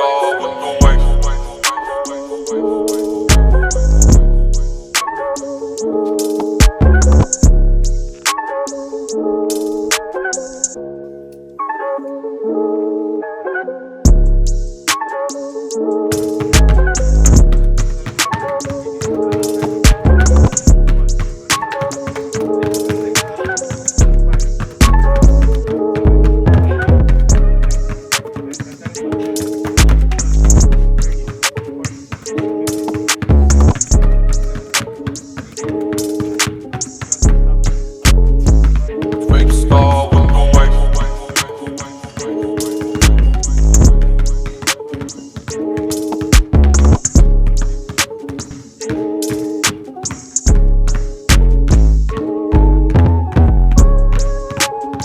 star with the waist. Fake star with the waist.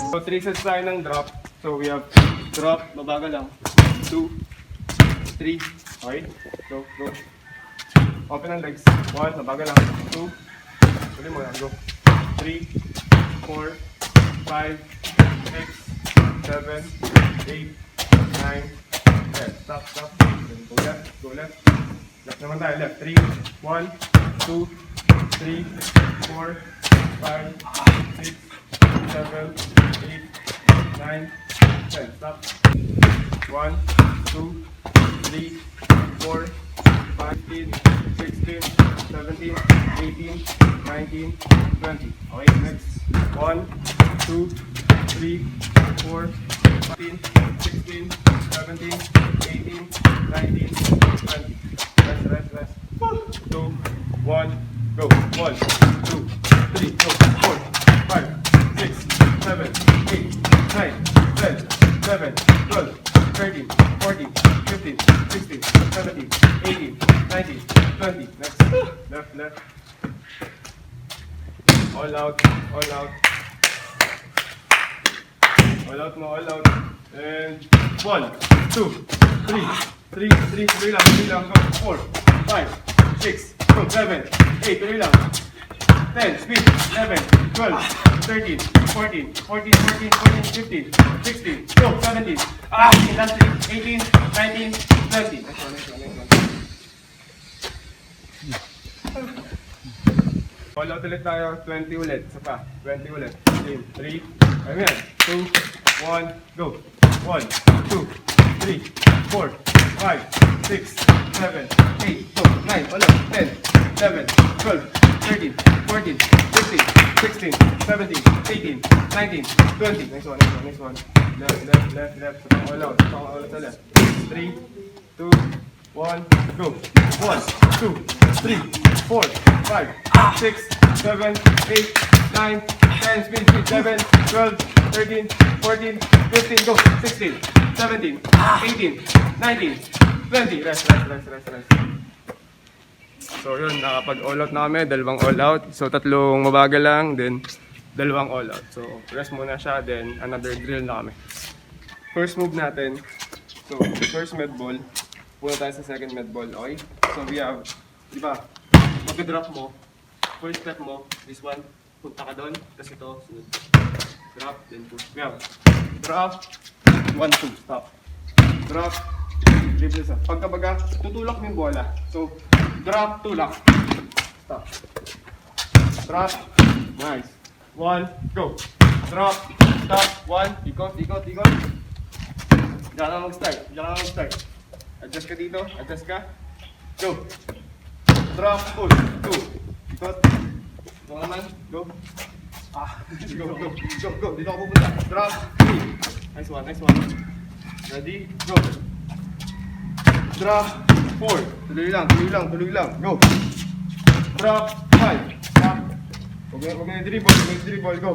So 3 sets tayo ng drop. So we have drop, mabagal lang. 2, 3, okay? Go, go. Open ang legs. 1, mabagal lang. 2, tuloy mo lang, go. 3, 4, 5, 6, 7, 8, 9, 10. Stop, stop. Then go left, go left. Left naman tayo, left. 3, 1, 2, 3, 4, 5, 6, 7, 8, 9, 10. Stop. 1, 2, 3, 4, 15, 16, 17, 18, 19, 20. Okay, next. 1, 2, 3, 4, 15, 16, 17, 18, 19, 20. Rest, rest, rest. 2, 1, go. 1, 2, 3, go. 4, 5, 6, 7, 8, 9, 10, 11, 12, 13, 14, 15, 16, 17, 18, 19, 20. Next. Left, left. All out, all out. All out mo, all out. And 1, 2, 3, 3 lang, go. 4, 5, 6, go. 7, 8, 3 lang. 10, speed, 11, 12, 13, 14, 15, 16, go, 17, last 3, 18, 19, 20. Next one, next one, next one. All out ulit tayo, 20 ulit, isa pa, 20 ulit. 3, ayun yan, 2, 1, go. 1, 2, 3, 4, 5, 6, 7, 8, go, 9, all out, 10, 11, 12, 13, 14, 15, 16, 17, 18, 19, 20. Next one, next one, next one. Left, left, left, left. All out, all out sa left. 3, 2, 1, go. 1, 2, 3, 4, 5, 6, 7, 8, 9, 10, speed, speed, 11, 12, 13, 14, 15, go. 16, 17, 18, 19, 20. Rest, rest, rest, rest, rest. So yun, nakapag all out na kami, dalawang all out. So tatlong mabagal lang, then dalawang all out. So rest muna siya, then another drill na kami. First move natin, so first med ball, punta tayo sa second med ball, okay? So we have, di ba, mag-drop mo, first step mo, this one, punta ka doon, tapos ito, sunod. Drop, then push. We have drop, 1, 2, stop. Drop, dribble isa. Pagkabaga, tutulak mo yung bola. So, drop, tulak. Stop. Drop. Nice. 1, go. Drop. Stop. 1. Ikot, ikot, ikot. Diyan ka mag-start. Diyan ka mag-start. Adjust ka dito. Adjust ka. Go. Drop. Pull. 2. Ikot. Ito naman. Go. Go, go. Go, go. Dito ako pupunta. Drop. 3. Nice one, nice one. Ready? Go. Drop. 4. Tuloy lang, tuloy lang, tuloy lang. Go. Drop. 5. Stop. Huwag na dribble, huwag na dribble. Go.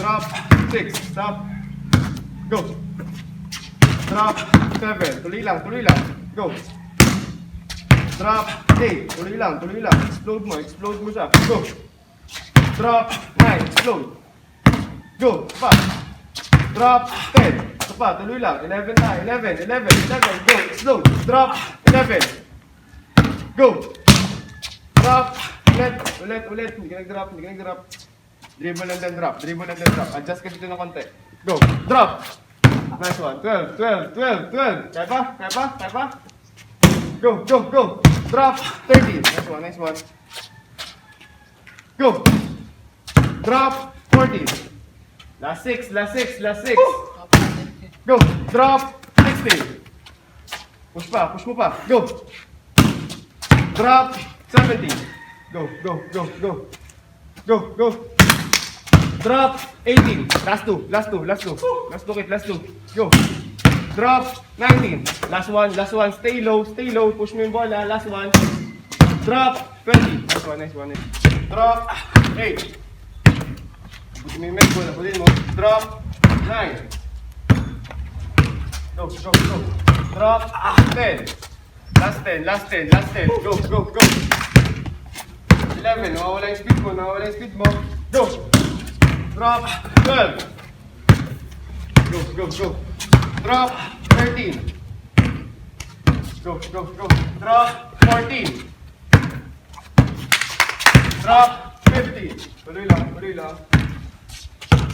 Drop. 6. Stop. Go. Drop. 7. Tuloy lang, tuloy lang. Go. Drop. 8. Tuloy lang, tuloy lang. Explode mo siya. Go. Drop. 9. Explode. Go. Pa. Drop. 10. Ito pa, tuloy lang. 11 na. 11. Go. Explode. Drop. 11. Go. Drop. Ulit. Hindi ka nag-drop. Dribble and then drop. Adjust ka dito ng konti. Go. Drop. Nice one. 12, 12, 12, 12. Kaya pa? Kaya pa? Kaya pa? Go, go, go. Drop. 13. Nice one, nice one. Go. Drop. 14. Last 6, last 6, last 6. Go. Drop. 16. Push pa, push mo pa. Go. Drop. 17. Go, go, go, go. Go, go. Drop. 18. Last 2, last 2, last 2. Last 2 kit, last 2. Go. Drop. 19. Last one, last one. Stay low, stay low. Push mo yung bola. Last one. Drop. 20. Nice one, nice one. Drop. 8. Buti mo yung med ball. Butin mo. Drop. 9. Go, go, go. Drop. 10. Last 10, last 10, last 10. Go, go, go. 11. Nawawala yung speed mo, nawawala yung speed mo. Go. Drop. 12. Go, go, go. Drop. 13. Go, go, go. Drop. 14. Drop. 15. Tuloy lang, tuloy lang.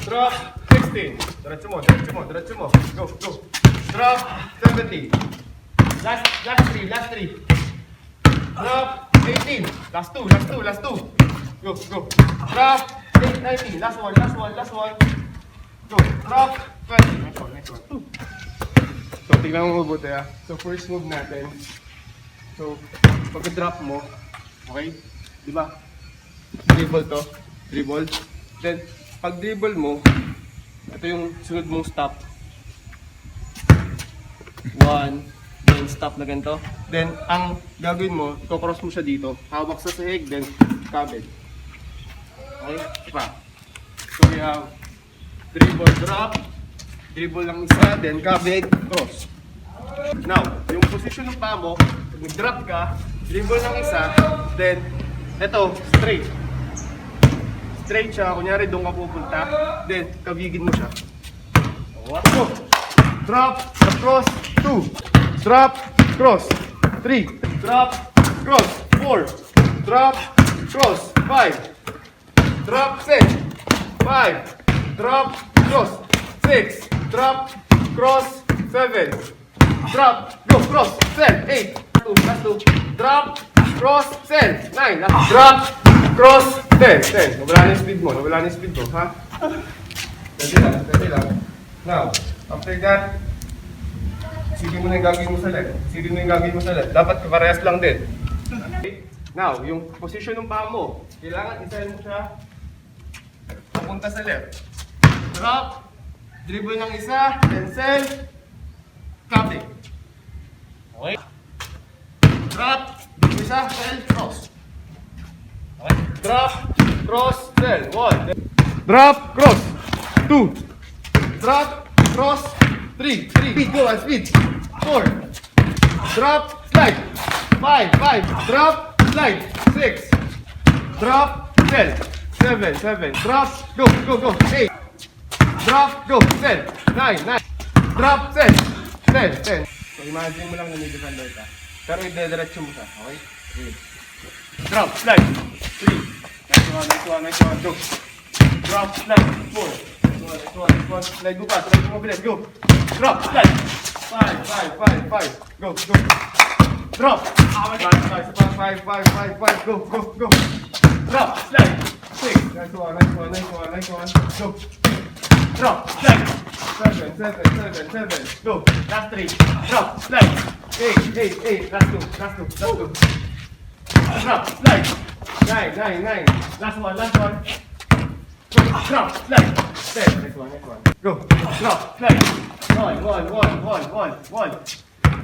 Drop. 16. Diretso mo, diretso mo, diretso mo. Go, go. Drop. 17. Last 3, last 3. Drop. 18. Last 2, last 2, last 2. Go, go. Drop. 19. Last one, last one, last one. Go. Drop. 20. Next one, next one. So, tingnan mo mabuti ah. So, first move natin. So, pag-drop mo, okay? Di ba? Dribble to. Dribble. Then, pag dribble mo, ito yung sunod mong stop. 1, then stop na ganito. Then, ang gagawin mo, i-cross mo siya dito. Hawak sa sahig, then kabed. Okay? Ipa. So, we have dribble, drop. Dribble lang isa, then kabed, cross. Now, yung position ng paa mo, pag nag-drop ka, dribble ng isa, then, ito, straight. Straight siya, kunyari doon ka pupunta, then, kabigin mo siya. Go! Drop, cross, 2. Drop, cross, 3. Drop, cross, 4. Drop, cross, 5. Drop, 6. 5. Drop, cross, 6. Drop, cross, 7. Drop, go, cross, 10. 8. Last 2. Drop, cross, 10. 9. Drop, cross, 10. 10. Nawala na yung speed mo, nawala na yung speed mo, ha? Pwede lang, pwede lang. Now, after that, silipin mo na yung gagawin mo sa left. Silipin mo yung gagawin mo sa left. Dapat kaparehas lang din. Okay? Now, yung position ng paa mo, kailangan isahin mo siya papunta sa left. Drop, dribble ng isa, cancel, copy. Okay? Drop, dribble isa, cancel, cross. Okay? Drop, cross, cancel. 1. Drop, cross. 2. Drop, cross, 3. Speed, go, speed. 4. Drop, slide. 5. Drop, slide. 6. Drop, 10. 7. Drop, go. 8. Drop, go. 10. 9. Drop, 10. 10. So, imagine mo lang na may defender ka. Pero i-diretso mo siya, okay? Drop, slide. 3. Nice one. Go. Drop, slide. 4. Next one. Slide mo pa. Slide mo mabilis. Go. Drop. Slide. 5. Go. Drop. 5. Go. Drop. Slide. 6. Nice one. Go. Drop. Slide. 7. Go. Last 3. Drop. Slide. 8. Last 2. Drop. Slide. 9. Last one. Drop. Slide. 10. Next one. Go. Drop. Slide. 1.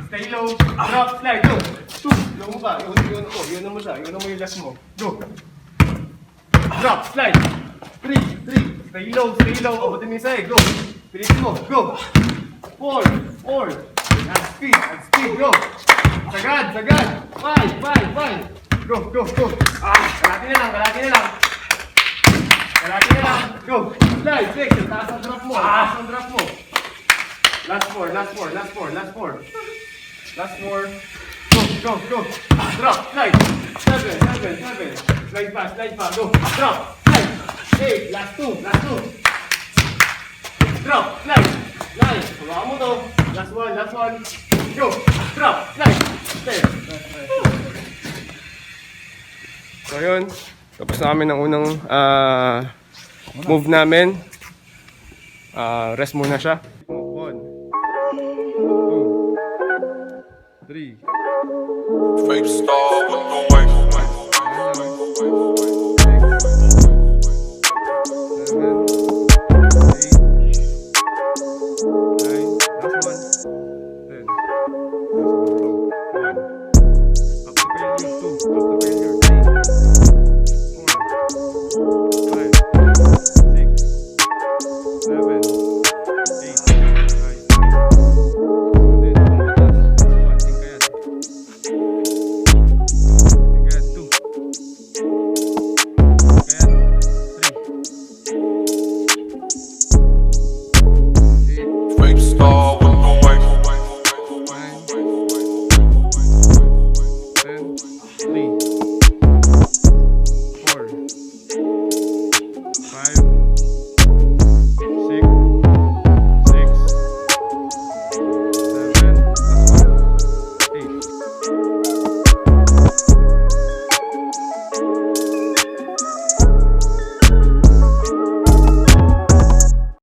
Stay low. Drop. Slide. Go. 2. Low mo pa. Iunan mo siya. Iunan mo yung last mo. Go. Drop. Slide. 3. Stay low. Abutin mo yung sa'yo. Go. Pilitin mo. Go. 4. At speed. Go. Sagad. 5. Go. Kalati na lang. Go. Slide. 6. Taas ang drop mo. Last 4. Go. Drop. Slide. 7. Slide pa. Go. Drop. Slide. 8. Last 2. Drop. Slide. 9. Hawakan mo to. Last one, last one. Go! Drop! Nice! Stay! So yun, tapos na kami ng unang move namin. Rest muna siya. 1, 2, 3. Fake star with no